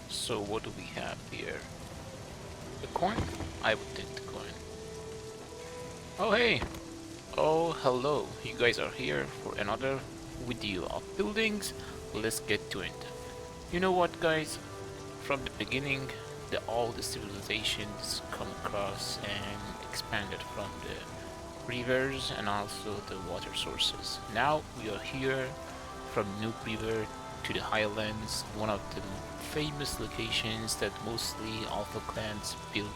So what do we have here? A coin? I would take the coin. Oh hey! Oh hello! You guys are here for another video of buildings. Let's get to it. You know what, guys? From the beginning, all the civilizations come across and expanded from the rivers and also the water sources. Now we are here from Noob River to the highlands, one of the famous locations that mostly alpha clans build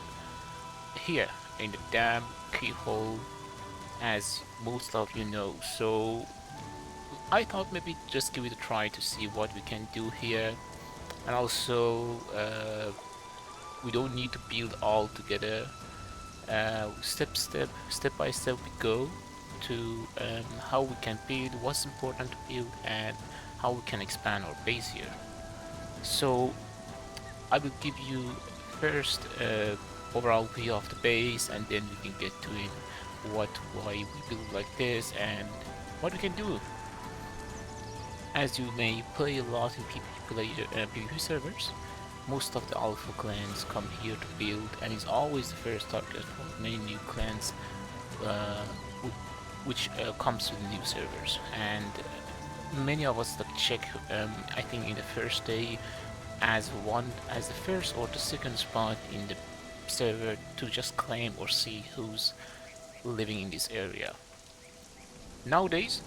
here in the dam Keyhole, as most of you know. So I thought maybe just give it a try to see what we can do here, and also we don't need to build all together. Step by step, we go to how we can build, what's important to build, and how we can expand our base here. So I will give you first overall view of the base, and then we can get to it, why we build like this, and what we can do. As you may play a lot in PvP servers, most of the alpha clans come here to build, and it's always the first target for many new clans, uh, which comes to the new servers. And many of us that check, I think in the first day, as the first or the second spot in the server to just claim or see who's living in this area. Nowadays,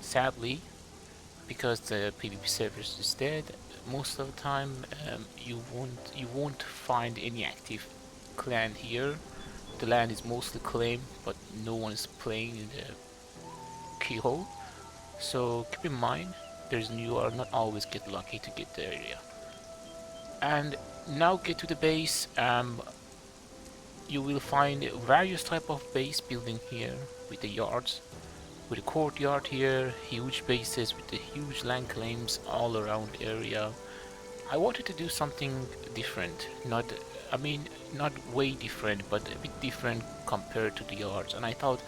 sadly, because the PvP servers is dead, most of the time you won't find any active clan here. The land is mostly claimed, but no one is playing in the keyhole. So keep in mind, you are not always get lucky to get the area. And now get to the base. You will find various type of base building here with the yards, with a courtyard here, huge bases with the huge land claims all around the area. I wanted to do something different, I mean, not way different, but a bit different compared to the yards. And I thought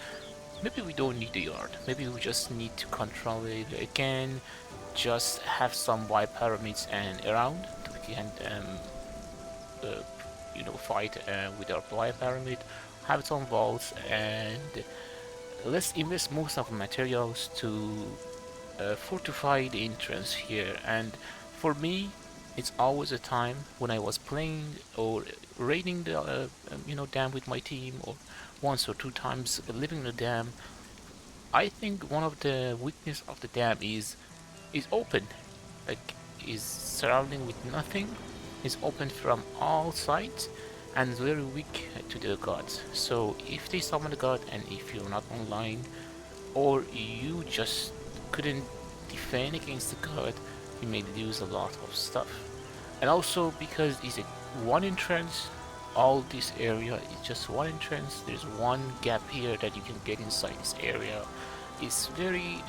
maybe we don't need the yard. Maybe we just need to control it again, just have some white pyramids and around we can uh, fight with our white pyramid, have some walls, and let's invest most of the materials to fortify the entrance here. And for me, it's always a time when I was playing or raiding the dam with my team, or once or two times living in the dam. I think one of the weakness of the dam is open, like is surrounding with nothing, is open from all sides, and is very weak to the gods. So if they summon the god, and if you're not online, or you just couldn't defend against the god, you may lose a lot of stuff. And also because it's a one entrance, all this area is just one entrance. There's one gap here that you can get inside this area. It's very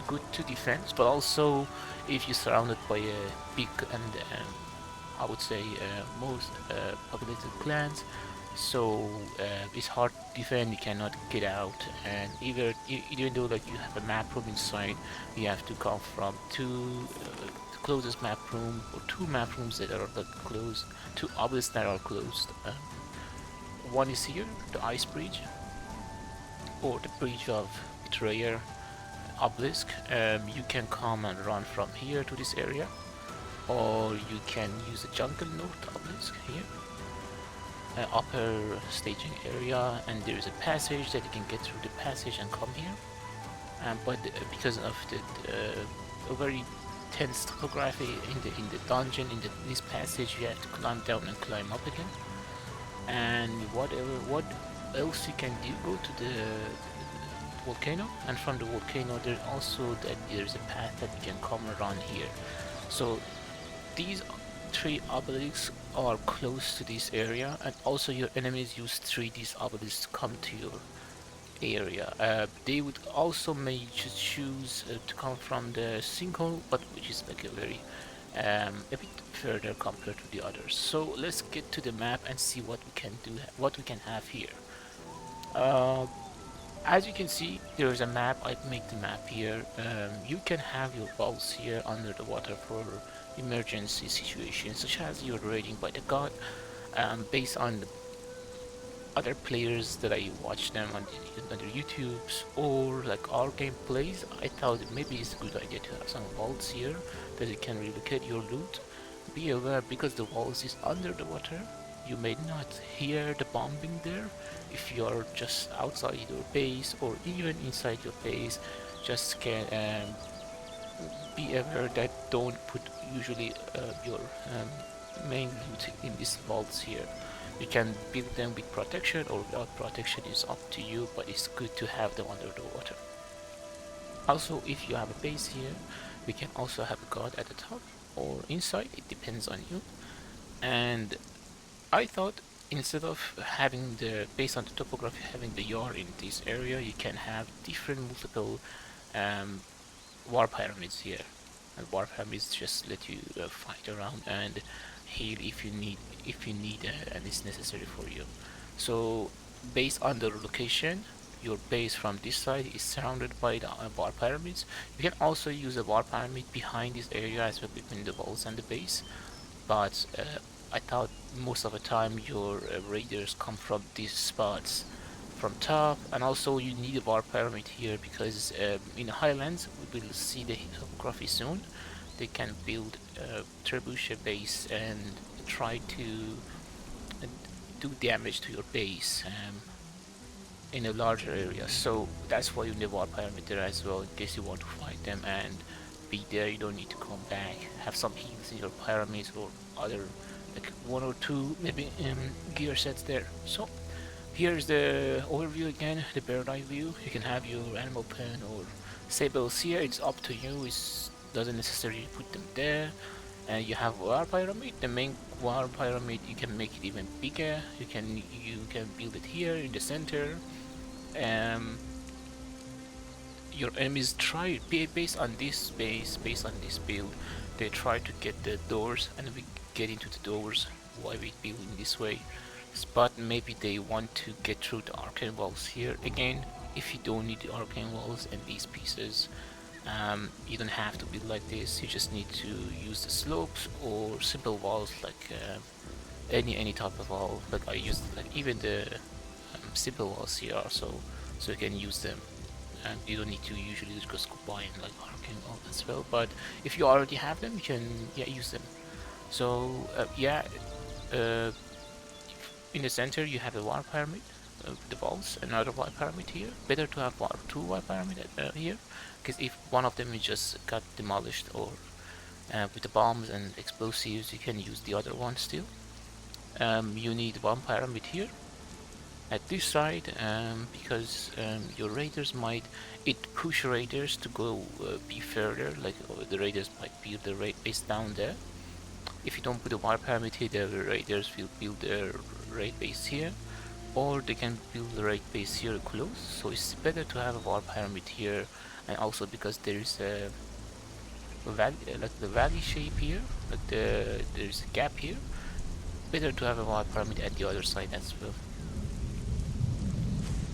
good to defend, but also if you're surrounded by a big and I would say most populated clans, so it's hard to defend. You cannot get out, and even though like you have a map room inside, you have to come from the closest map room, or two map rooms that are like closed, two obelisks that are closed. One is here, the ice bridge, or the bridge of betrayer obelisk. You can come and run from here to this area, or you can use the jungle north obelisk here, upper staging area, and there is a passage that you can get through the passage and come here. But because of the very tense topography in the dungeon, this passage, you have to climb down and climb up again. And what else you can do? Go to the volcano, and from the volcano there's a path that you can come around here. So these three obelisks are close to this area, and also your enemies use these obelisks to come to your area. They would also may choose to come from the sinkhole, but which is like a bit further compared to the others. So let's get to the map and see what we can do, what we can have here. Uh, as you can see, there is a map. I make the map here. You can have your walls here under the water for emergency situations, such as you're raiding by the god. Based on the other players that I watch them on their YouTubes or like our gameplays, I thought maybe it's a good idea to have some vaults here that you can relocate your loot. Be aware, because the walls is under the water, you may not hear the bombing there. If you are just outside your base or even inside your base, just can be aware that don't put usually your main loot in these vaults here. You can build them with protection or without protection, is up to you, but it's good to have them under the water. Also, if you have a base here, we can also have a guard at the top or inside, it depends on you. And I thought, instead of having the, based on the topography, having the yard in this area, you can have different multiple um, war pyramids here. And war pyramids just let you fight around and heal if you need and it's necessary for you. So based on the location, your base from this side is surrounded by the war pyramids. You can also use a war pyramid behind this area as well, between the walls and the base. But I thought most of the time your raiders come from these spots from top, and also you need a war pyramid here because in the highlands, we will see the topography soon. They can build a trebuchet base and try to uh, do damage to your base in a larger area. So that's why you need a war pyramid there as well, in case you want to fight them and be there. You don't need to come back. Have some heals in your pyramids or other, like one or two maybe gear sets there. So here's the overview again, the bird's eye view. You can have your animal pen or sables here. It's up to you. It doesn't necessarily put them there. And you have war pyramid. The main war pyramid, you can make it even bigger. You can build it here in the center. Um, your enemies try, based on this base, based on this build, they try to get the doors, and we get into the doors. Why we build in this way? But maybe they want to get through the arcane walls here again. If you don't need the arcane walls and these pieces, you don't have to build like this. You just need to use the slopes or simple walls, like any type of wall. But I use like even the simple walls here also, so you can use them. And you don't need to usually just combine like arcane wall as well. But if you already have them, you can use them. So uh, in the center you have the war pyramid, the walls, another war pyramid here. Better to have two war pyramid here, because if one of them is just got demolished or with the bombs and explosives, you can use the other one still. You need one pyramid here at this side, because your raiders might, it push raiders to go be further, like the raiders might build the raid base down there. If you don't put a war pyramid here, the raiders will build their raid base here, or they can build the raid base here close. So it's better to have a war pyramid here, and also because there is a valley, like the valley shape here, like there's a gap here. Better to have a war pyramid at the other side as well.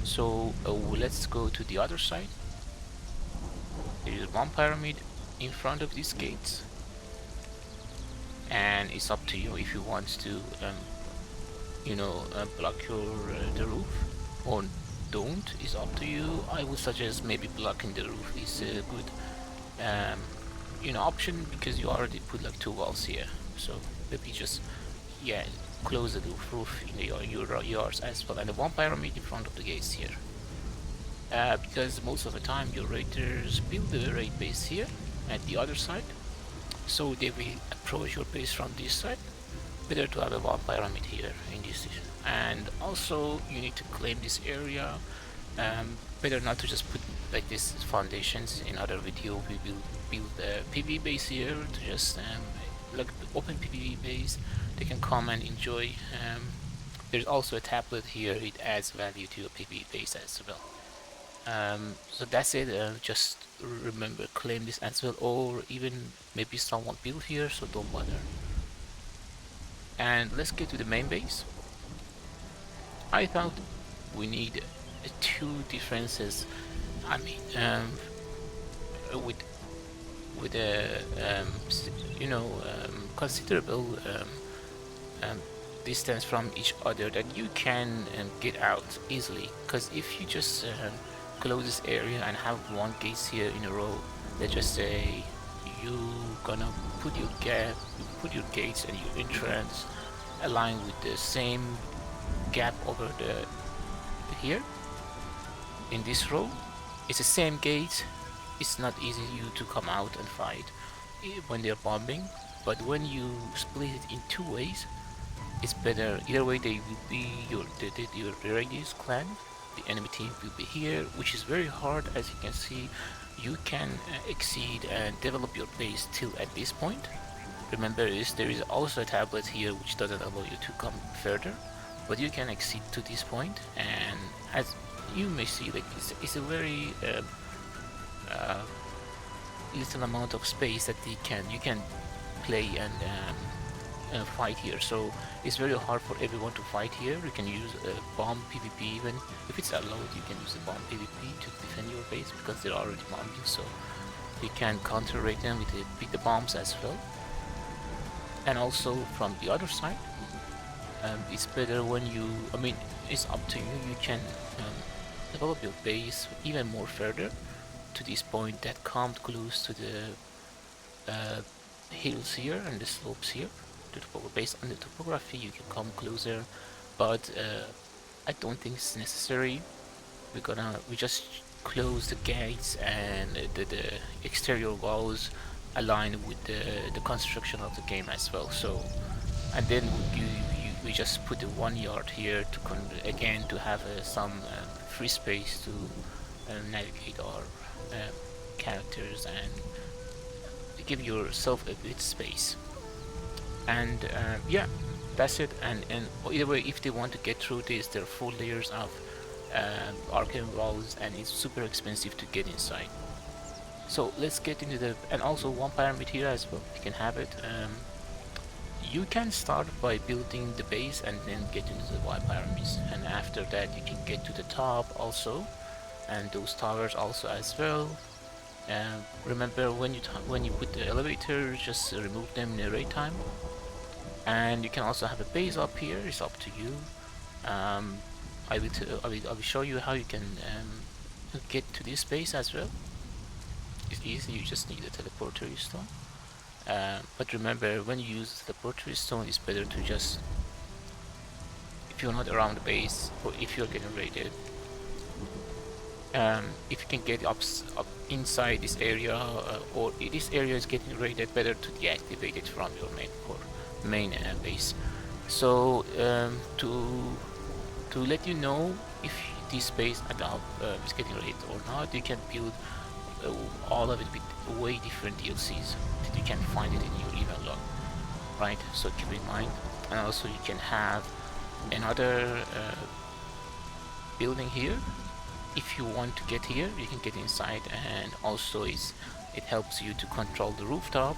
So let's go to the other side. There is one pyramid in front of these gates, and it's up to you if you want to block the roof or don't. It's up to you. I would suggest maybe blocking the roof is a good option, because you already put like two walls here. So maybe just close the roof in your yards as well, and the one pyramid in front of the gates here. Because most of the time your raiders build the raid base here at the other side, so they will approach your base from this side. Better to have a one pyramid here in this season. And also you need to claim this area. Better not to just put like this foundations. In other video we will build a PvE base here to just like the open PvE base. They can come and enjoy. There's also a tablet here, it adds value to your PvE base as well. So that's it. Just remember, claim this as well, or even maybe someone built here, so don't bother. And let's get to the main base. I thought we need two differences. I mean, with with a considerable um, distance from each other, that you can get out easily. Because if you just close this area and have one gate here in a row, let's just say you gonna put your put your gates and your entrance aligned with the same gap over the here in this row. It's the same gate. It's not easy you to come out and fight when they're bombing, but when you split it in two ways, it's better. Either way, they will be your radius clan. The enemy team will be here, which is very hard. As you can see, you can exceed and develop your base till at this point. Remember, there is also a tablet here which doesn't allow you to come further, but you can exceed to this point. And as you may see, like it's a very uh, little amount of space that you can play and fight here. So it's very hard for everyone to fight here. You can use bomb PvP, even if it's allowed. You can use a bomb PvP to defend your base because they're already bombing. So you can counter rate them with the bombs as well. And also from the other side, it's better when you. I mean, it's up to you. You can develop your base even more further to this point that come close to the hills here and the slopes here. Based on the topography, you can come closer, but I don't think it's necessary. We just close the gates and the exterior walls align with the construction of the game as well. So, and then we just put the 1 yard here to again to have some free space to navigate our characters and give yourself a bit space. And yeah, that's it. And either way, if they want to get through this, there are 4 layers of arcane walls, and it's super expensive to get inside. So let's get into the. And also one pyramid here as well, you can have it. You can start by building the base and then get into the white pyramids, and after that you can get to the top also, and those towers also as well. Remember, when you put the elevator, just remove them in the raid time. And you can also have a base up here. It's up to you. I will show you how you can get to this base as well. It's easy. You just need a teleporter stone. But remember, when you use the teleporter stone, it's better to just, if you're not around the base or if you're getting raided, if you can get up inside this area, or this area is getting raided, better to deactivate it from your main base. So to let you know if this base is getting raided or not, you can build all of it with way different DLCs that you can find it in your event log, right? So keep in mind. And also you can have another building here. If you want to get here, you can get inside, and also it helps you to control the rooftop.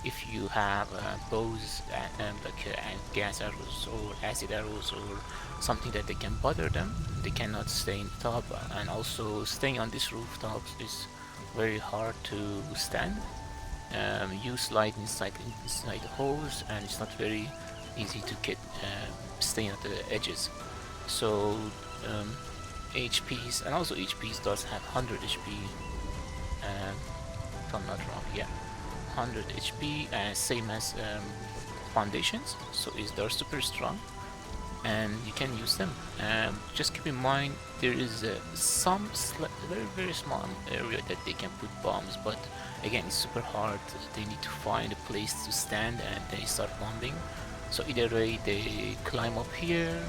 If you have bows like gas arrows or acid arrows or something that they can bother them, they cannot stay in the top. And also staying on this rooftop is very hard to stand. You slide inside the holes, and it's not very easy to get staying at the edges. So HPs, and also HPs does have 100 HP, if I'm not wrong, yeah, 100 HP, same as foundations, so they're super strong, and you can use them. Just keep in mind, there is some very small area that they can put bombs, but again, it's super hard. They need to find a place to stand and they start bombing. So either way, they climb up here.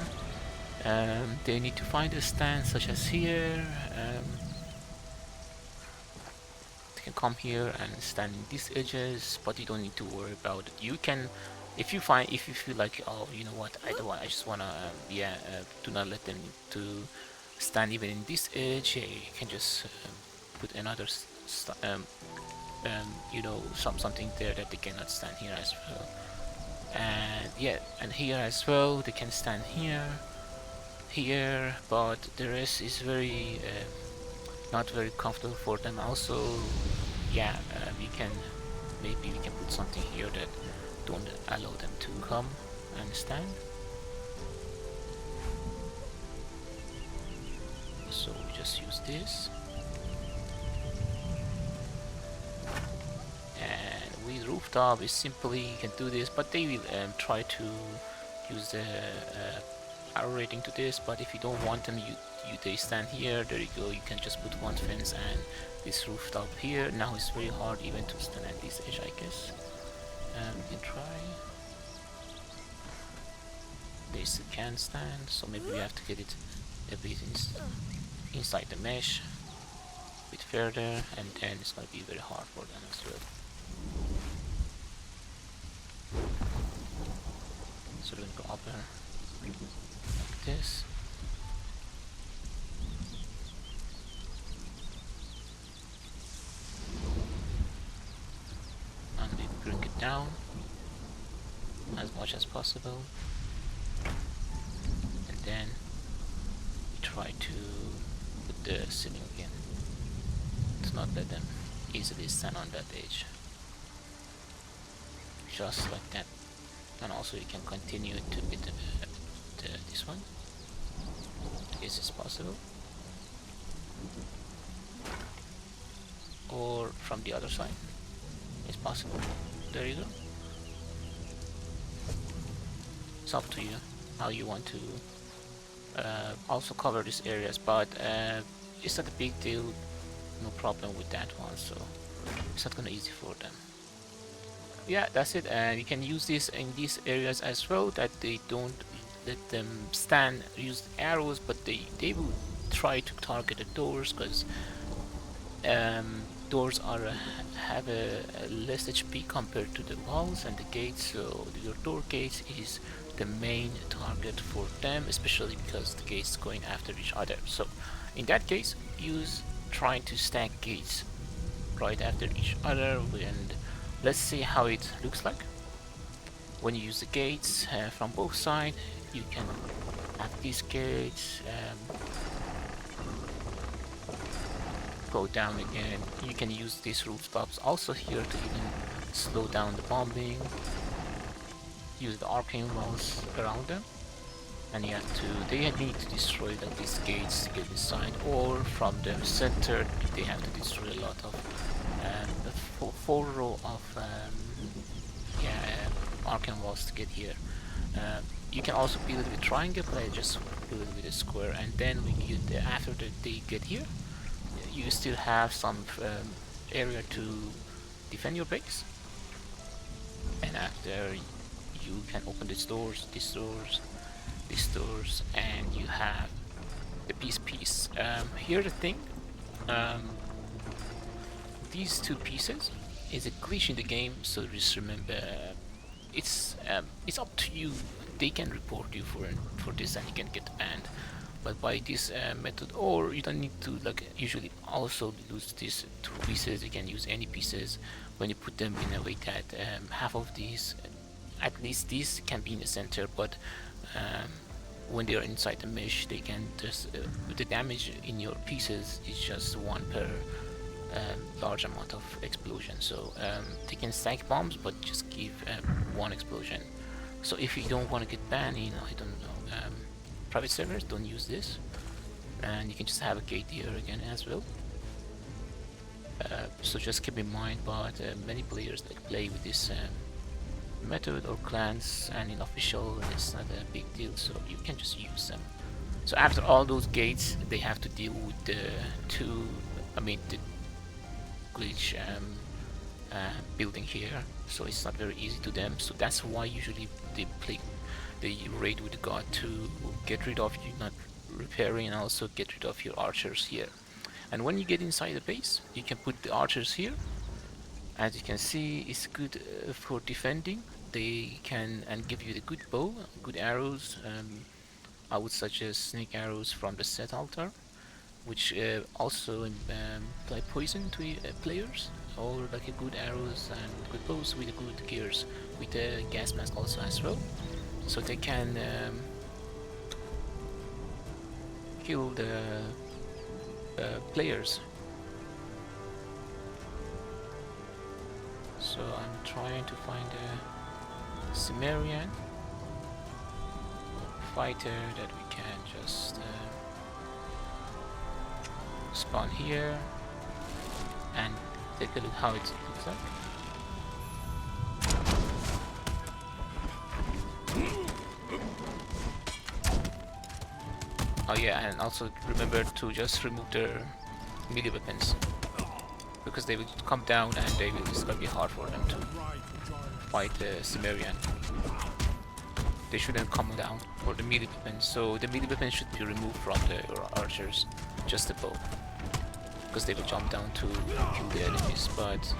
They need to find a stand such as here. They can come here and stand in these edges, but you don't need to worry about it. You can, if you feel like, oh, you know what, I just wanna, do not let them to stand even in this edge. Yeah, you can just put another, something there that they cannot stand here as well. And yeah, and here as well, they can stand here, but the rest is very not very comfortable for them. Also, yeah, you can maybe we can put something here that don't allow them to come and stand. So we just use this. And with rooftop, is simply you can do this, but they will try to use the arrow rating to this. But if you don't want them, they stand here. There you go. You can just put one fence and this rooftop here. Now it's very hard even to stand at this edge, I guess. We can try. They still can stand, so maybe we have to get it a bit inside the mesh, a bit further, and then it's going to be very hard for them as well. So we're going to go up like this. And we bring it down as much as possible. And then we try to put the ceiling again to not let them easily stand on that edge. Just like that. And also you can continue to bit this one. Is this possible? Or from the other side? It's possible. There you go. It's up to you how you want to also cover these areas, but it's not a big deal. No problem with that one, so it's not gonna be easy for them. Yeah, that's it. And you can use this in these areas as well, that they don't let them stand, use arrows, but they will try to target the doors, because doors have a less HP compared to the walls and the gates, so your door gates is the main target for them, especially because the gates going after each other. So in that case, use trying to stack gates right after each other, and let's see how it looks like when you use the gates from both sides. You can have these gates go down again. You can use these rooftops also here to even slow down the bombing. Use the arcane walls around them, and you have to, they need to destroy like these gates to get inside, or from the center they have to destroy a lot of four row of arcane walls to get here. You can also build it with triangle, but I just build it with a square, and then we get after they get here, you still have some area to defend your base, and after you can open these doors, and you have the peace. Here the thing, these two pieces is a glitch in the game, so just remember, it's up to you. They can report you for this, and you can get banned. But by this method, or you don't need to like usually also lose these two pieces. You can use any pieces when you put them in a way that half of these, at least these, can be in the center, but when they are inside the mesh, they can just the damage in your pieces is just one per large amount of explosion. So they can stack bombs, but just give one explosion. So if you don't want to get banned in, I don't know, private servers, don't use this, and you can just have a gate here again as well. So just keep in mind, but many players like play with this method or clans, and in official it's not a big deal, so you can just use them. So after all those gates, they have to deal with the the glitch building here, so it's not very easy to them. So that's why usually they raid with the god to get rid of you not repairing, and also get rid of your archers here. And when you get inside the base, you can put the archers here. As you can see, it's good for defending. They can give you the good bow, good arrows. I would suggest snake arrows from the set altar, which also apply poison to players, or like a good arrows and good bows with good gears, with the gas mask also as well, so they can kill the players. So I'm trying to find a Cimmerian fighter that we can just spawn here and take a look how it looks like. Oh yeah, and also remember to just remove their melee weapons, because they will come down and it's gonna be hard for them to fight the Cimmerian. They shouldn't come down for the melee weapons, so the melee weapons should be removed from the archers, just the bow, because they will jump down to kill the enemies. But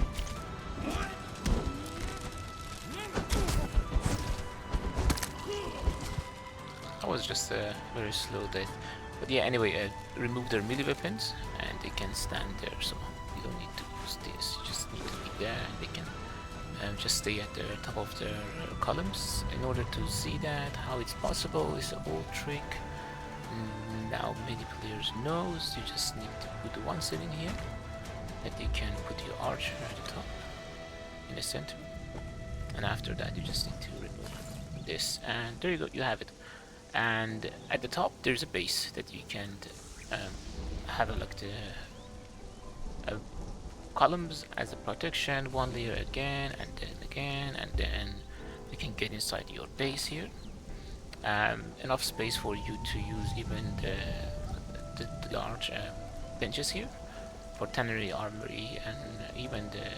that was just a very slow death. But yeah, anyway, remove their melee weapons and they can stand there, so you don't need to use this. You just need to be there and they can just stay at the top of their columns. In order to see that, how it's possible is a old trick. Now many players knows. You just need to put one ceiling here that you can put your archer at the top in the center, and after that you just need to remove this, and there you go, you have it. And at the top there's a base that you can have like the columns as a protection, one layer again and then you can get inside your base here. Enough space for you to use even the large benches here for tannery, armory, and even the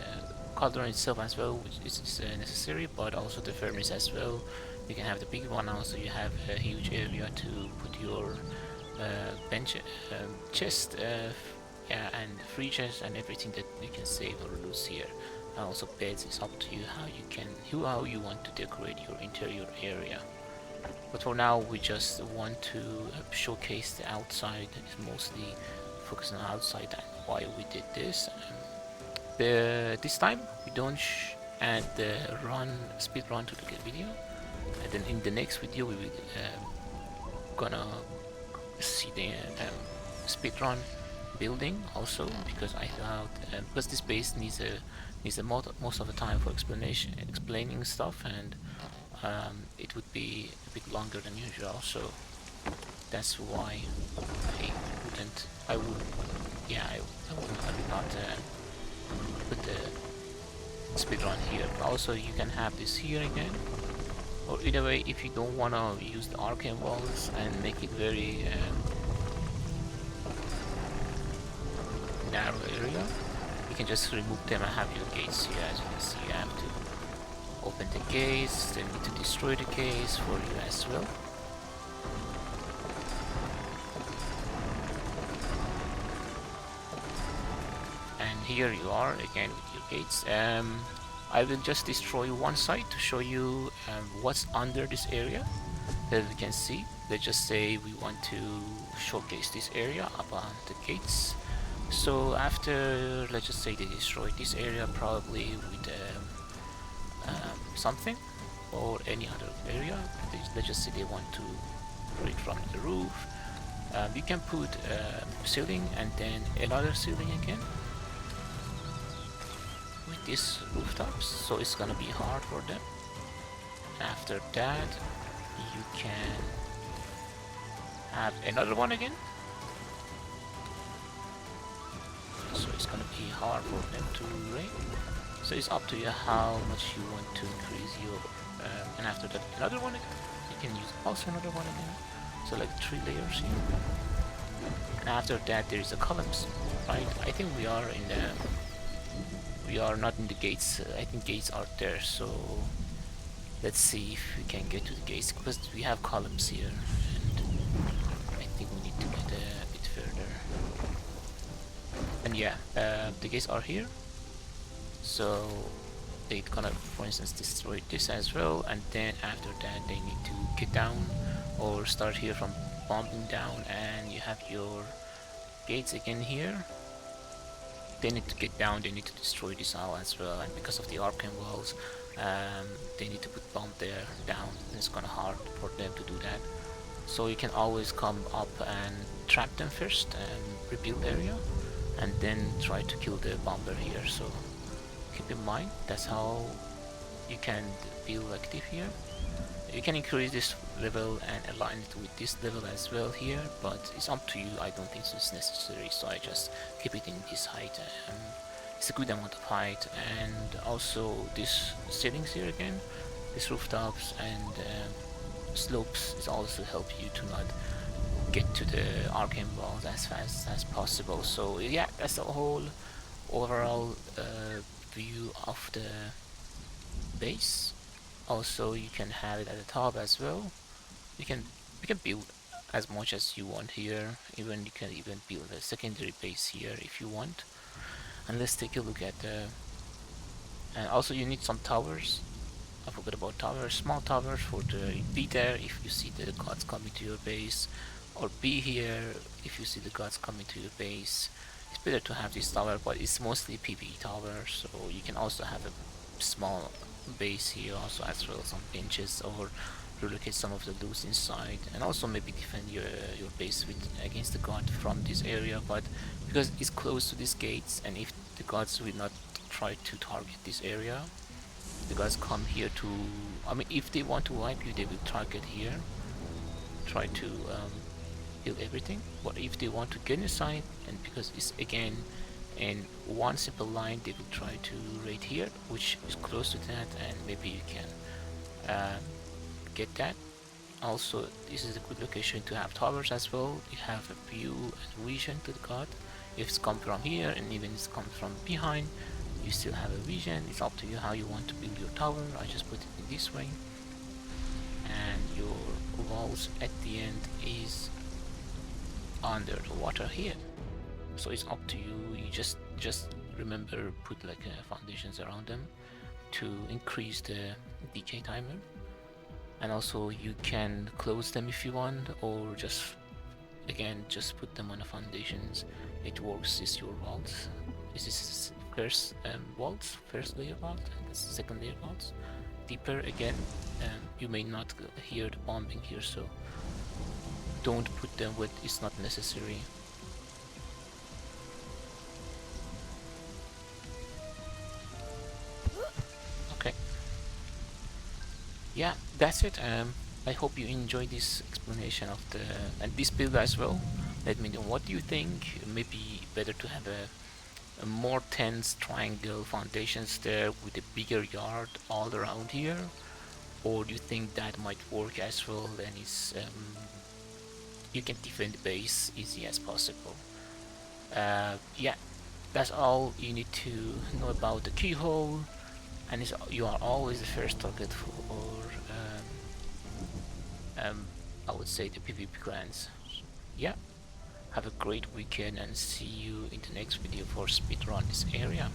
cauldron itself as well, which is necessary, but also the furnace as well. You can have the big one, also you have a huge area to put your bench, chest, yeah, and fridges and everything that you can save or lose here. And also beds, is up to you how you want to decorate your interior area. But for now we just want to showcase the outside. It's mostly focusing on outside and why we did this. This time we don't add the speed run to the video, and then in the next video we will gonna see the speed run building also, because I thought because this base needs most of the time for explaining stuff, and it would be a bit longer than usual, so that's why I would not put the speedrun here. Also you can have this here again, or either way, if you don't want to use the arcane walls and make it very narrow area, you can just remove them and have your gates here. As you can see, you have to open the gates, then need to destroy the gates for you as well. And here you are again with your gates. I will just destroy one side to show you what's under this area that we can see. Let's just say we want to showcase this area upon the gates. So after, let's just say they destroy this area, probably with something or any other area. Let's just say they want to put it from the roof. You can put ceiling and then another ceiling again with these rooftops, so it's gonna be hard for them. After that you can have another one again, so it's gonna be hard for them to raid. So it's up to you how much you want to increase your and after that another one again. You can use also another one again, so like 3 layers here. And after that there is the columns, right? I think we are not in the gates. I think gates are there, so let's see if we can get to the gates, because we have columns here and I think we need to get a bit further. And yeah, the gates are here, so they're gonna, for instance, destroy this as well, and then after that they need to get down or start here from bombing down, and you have your gates again here. They need to get down, they need to destroy this all as well, and because of the arcane walls, they need to put bomb there down, and it's gonna hard for them to do that. So you can always come up and trap them first and rebuild area, and then try to kill the bomber here. So keep in mind. That's how you can build active here. You can increase this level and align it with this level as well here, but it's up to you. I don't think it's necessary, so I just keep it in this height. It's a good amount of height, and also this ceilings here again, these rooftops and slopes is also help you to not get to the arcane walls as fast as possible. So yeah, that's the whole overall view of the base. Also, you can have it at the top as well. You can build as much as you want here. Even you can even build a secondary base here if you want. And let's take a look at the. And also, you need some towers. I forgot about towers. Small towers for the be there if you see the gods coming to your base, or be here if you see the gods coming to your base. It's better to have this tower, but it's mostly PvE tower, so you can also have a small base here also as well, some benches, or relocate some of the loot inside, and also maybe defend your base with against the god from this area. But because it's close to these gates, and if the gods will not try to target this area, the gods come here to, I mean, if they want to wipe you, they will target here, try to kill everything. But if they want to get inside, and because it's again in one simple line, they will try to raid here, which is close to that, and maybe you can get that. Also, this is a good location to have towers as well. You have a view and vision to the god. If it's come from here, and even if it's come from behind, you still have a vision. It's up to you how you want to build your tower. I just put it in this way, and your walls at the end is under the water here. So it's up to you. You just remember put like foundations around them to increase the decay timer, and also you can close them if you want, or just again just put them on the foundations. It works. Is your vaults. This is first vaults, first layer vault, and this is second layer vaults. Deeper again, you may not hear the bombing here, so don't put them with. It's not necessary. Okay. Yeah, that's it. I hope you enjoyed this explanation of the and this build as well. Let me know what do you think. Maybe better to have a more tense triangle foundations there with a bigger yard all around here, or do you think that might work as well? Then it's you can defend the base easy as possible. Yeah, that's all you need to know about the keyhole, and you are always the first target for I would say the PvP clans. Yeah, have a great weekend and see you in the next video for speedrun this area.